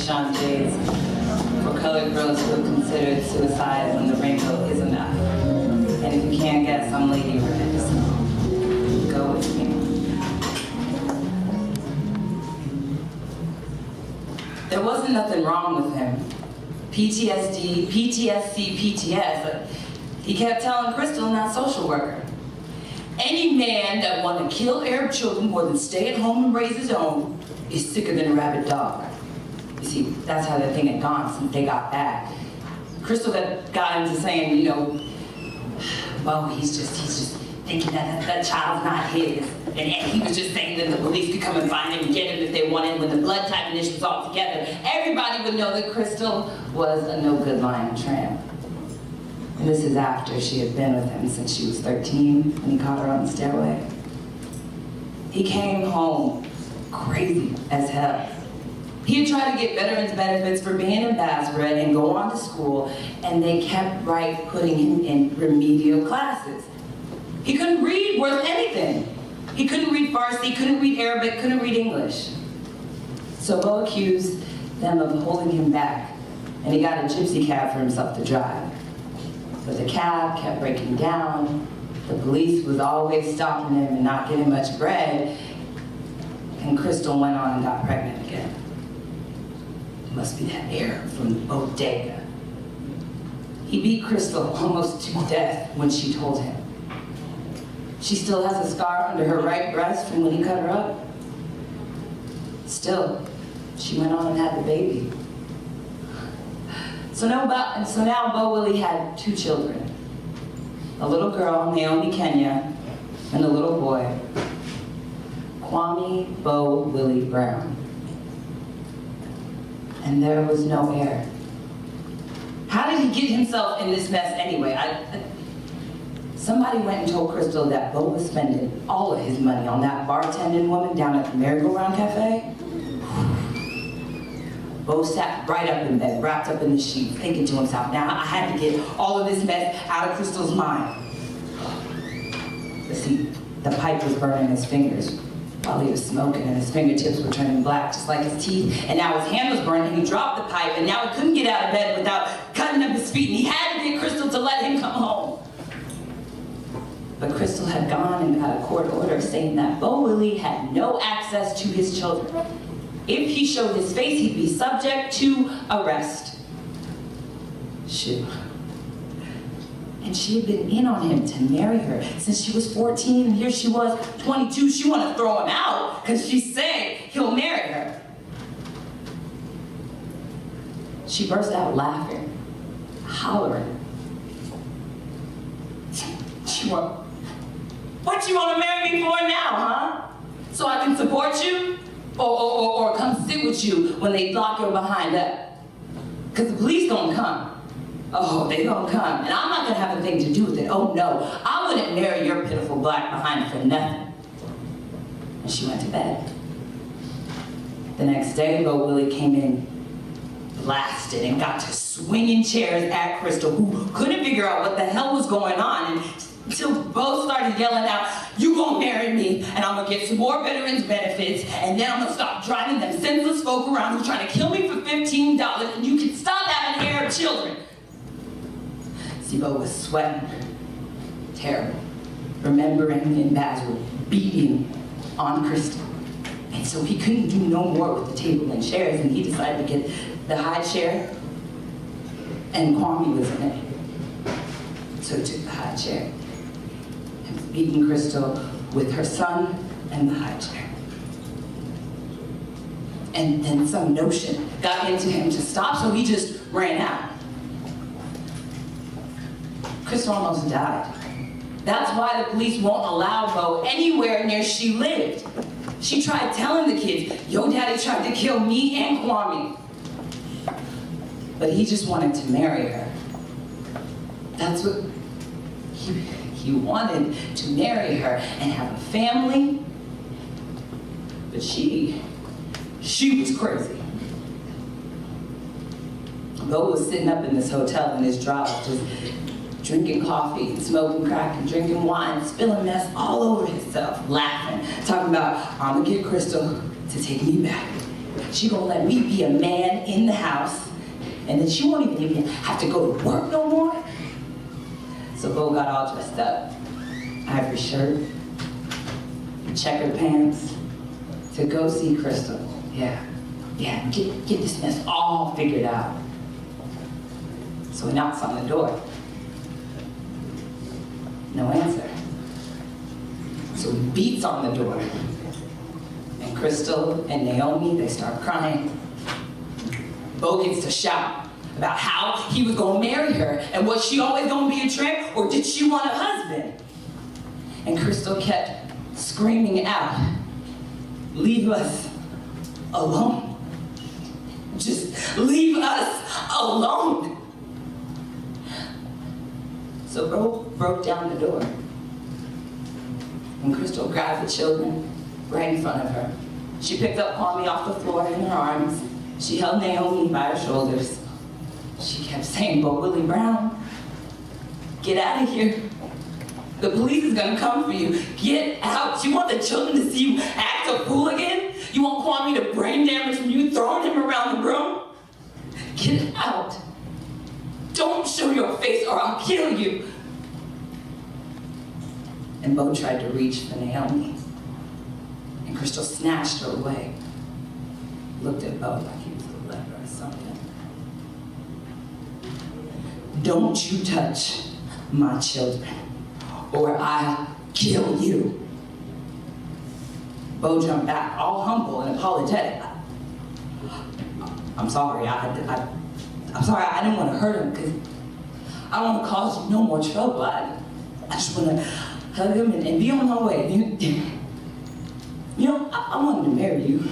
Sean days for colored girls who have considered suicide when the rainbow is enough. And if you can't guess, I'm Lady Red, so go with me. There wasn't nothing wrong with him. PTSD, PTSC, PTS. He kept telling Crystal and that social worker, any man that want to kill Arab children more than stay at home and raise his own is sicker than a rabid dog. You see, that's how the thing had gone since they got back. Crystal got into saying, you know, well, he's just thinking that child's not his. And he was just saying that the police could come and find him and get him if they wanted when the blood type initials all together. Everybody would know that Crystal was a no-good lying tramp. And this is after she had been with him since she was 13 when he caught her on the stairway. He came home crazy as hell. He had tried to get veterans benefits for being in Basret and go on to school, and they kept putting him in remedial classes. He couldn't read worth anything. He couldn't read Farsi, couldn't read Arabic, couldn't read English. So Bo accused them of holding him back, and he got a gypsy cab for himself to drive. But the cab kept breaking down, the police was always stopping him and not getting much bread, and Crystal went on and got pregnant again. It must be that Arab from Odero. He beat Crystal almost to death when she told him. She still has a scar under her right breast from when he cut her up. Still, she went on and had the baby. So now Bo Willie had 2 children. A little girl, Naomi Kenya, and a little boy, Kwame Bo Willie Brown. And there was no heir. How did he get himself in this mess anyway? Somebody went and told Crystal that Bo was spending all of his money on that bartending woman down at the Merry-Go-Round Cafe. Bo sat right up in bed, wrapped up in the sheet, thinking to himself, now I had to get all of this mess out of Crystal's mind. But see, the pipe was burning his fingers while he was smoking, and his fingertips were turning black, just like his teeth. And now his hand was burning, and he dropped the pipe, and now he couldn't get out of bed without cutting up his feet, and he had to get Crystal to let him come home. But Crystal had gone and got a court order saying that Bo Willie had no access to his children. If he showed his face, he'd be subject to arrest. Shoot. And she had been in on him to marry her since she was 14, and here she was, 22. She wanted to throw him out because she said he'll marry her. She burst out laughing, hollering. What you want to marry me for now, huh? So I can support you? Or come sit with you when they lock your behind up? Because the police gonna come. Oh, they gonna come. And I'm not gonna have a thing to do with it. Oh no, I wouldn't marry your pitiful black behind for nothing. And she went to bed. The next day, Bo Willie came in blasted and got to swinging chairs at Crystal, who couldn't figure out what the hell was going on, until Bo started yelling out, you gonna marry me, and I'm gonna get some more veterans benefits, and then I'm gonna stop driving them senseless folk around who's trying to kill me for $15, and you can stop having Arab children. See, Bo was sweating. Terrible. Remembering in Basel beating on Crystal. And so he couldn't do no more with the table and chairs, and he decided to get the high chair, and Kwame was in it. So he took the high chair and was beating Crystal with her son and the high chair. And then some notion got into him to stop, so he just ran out. Crystal almost died. That's why the police won't allow Bo anywhere near she lived. She tried telling the kids, yo daddy tried to kill me and Kwame. But he just wanted to marry her. That's what he wanted, to marry her and have a family. But she was crazy. Bo was sitting up in this hotel in his drawers, just drinking coffee and smoking crack and drinking wine, spilling mess all over himself, laughing, talking about, I'm gonna get Crystal to take me back. She gonna let me be a man in the house, and then she won't even have to go to work no more. So Bo got all dressed up. Ivory shirt, checkered pants, to go see Crystal. Yeah, get this mess all figured out. So he knocks on the door. No answer. So he beats on the door. And Crystal and Naomi, they start crying. Bo gets to shout about how he was gonna marry her, and was she always gonna be a tramp, or did she want a husband? And Crystal kept screaming out, "Leave us alone. Just leave us alone." So Bo broke down the door. And Crystal grabbed the children right in front of her. She picked up Kwame off the floor in her arms. She held Naomi by her shoulders. She kept saying, "Bo Willie Brown, get out of here. The police is gonna come for you. Get out." You want the children to see you act a fool again? You want Kwame to brain damage from you throwing him around the room? Get out. Don't show your face or I'll kill you. And Bo tried to reach for Naomi. And Crystal snatched her away. Looked at Bo like he was a leper or something. "Don't you touch my children, or I'll kill you." Bo jumped back, all humble and apologetic. "I'm sorry, I'm sorry, I didn't want to hurt him because I don't want to cause you no more trouble. I just want to hug him and be on my way. You know, I wanted to marry you.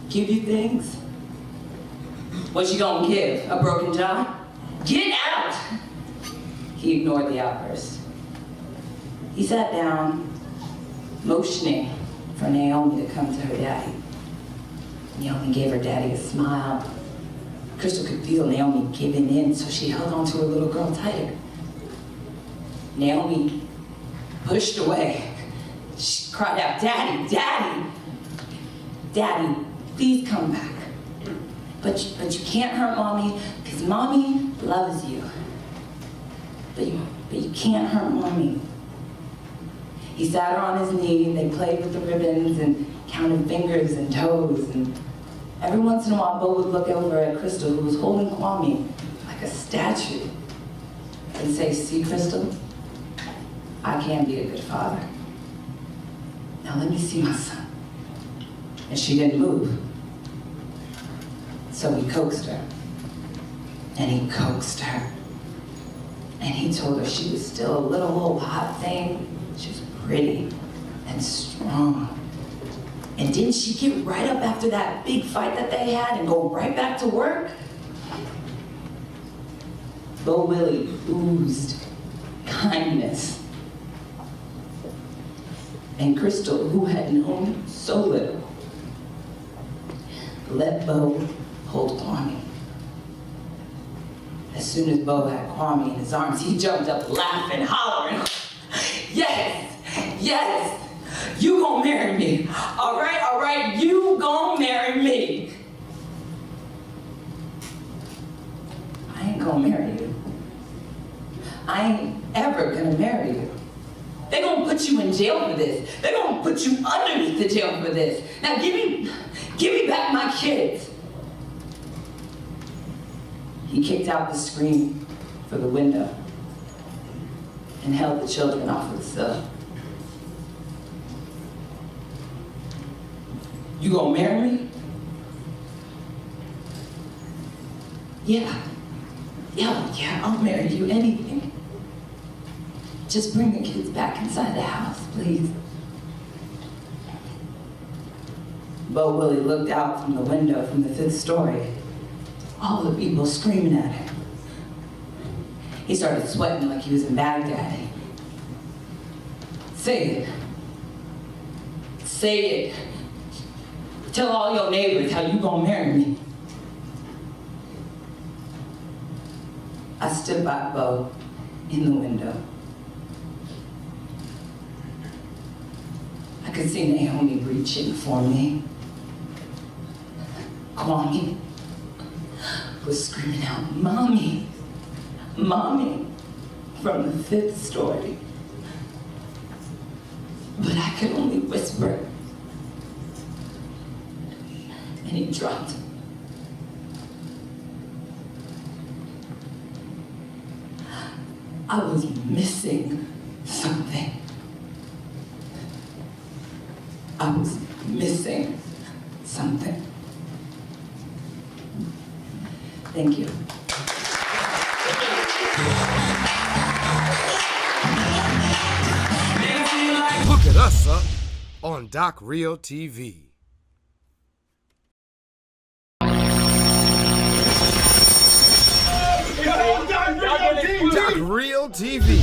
Give you things. What you gonna give? A broken jaw? Get out!" He ignored the outburst. He sat down, motioning for Naomi to come to her daddy. Naomi gave her daddy a smile. Crystal could feel Naomi giving in, so she held on to her little girl tighter. Naomi pushed away. She cried out, "Daddy, Daddy, Daddy, please come back. But you can't hurt Mommy, because Mommy loves you. But you can't hurt Mommy." He sat her on his knee, they played with the ribbons and counted fingers and toes, and every once in a while Bo would look over at Crystal, who was holding Kwame like a statue, and say, "See, Crystal, I can be a good father. Now let me see my son." And she didn't move. So he coaxed her, and he coaxed her, and he told her she was still a little old hot thing. She was pretty and strong. And didn't she get right up after that big fight that they had and go right back to work? Bo Willie oozed kindness. And Crystal, who had known so little, let Bo hold Kwame. As soon as Bo had Kwame in his arms, he jumped up laughing, hollering, "Yes, yes, you gonna marry me. All right, you gonna marry me." "I ain't gonna marry you. I ain't ever gonna marry you. They're gonna put you in jail for this. They're gonna put you underneath the jail for this. Now give me back my kids." He kicked out the screen for the window and held the children off of the sill. "You gonna marry me?" Yeah, I'll marry you, anything. Just bring the kids back inside the house, please." Bo Willie looked out from the window from the 5th story. All the people screaming at him. He started sweating like he was in Baghdad. "Say it. Say it. Tell all your neighbors how you gonna marry me." I stood by Bo in the window. I could see Naomi reaching for me. Kwame was screaming out, "Mommy, Mommy," from the 5th story. But I could only whisper. And he dropped. I was missing something. I was missing something. Thank you. Look at us up on Doc Reo TV. Doc Reo TV.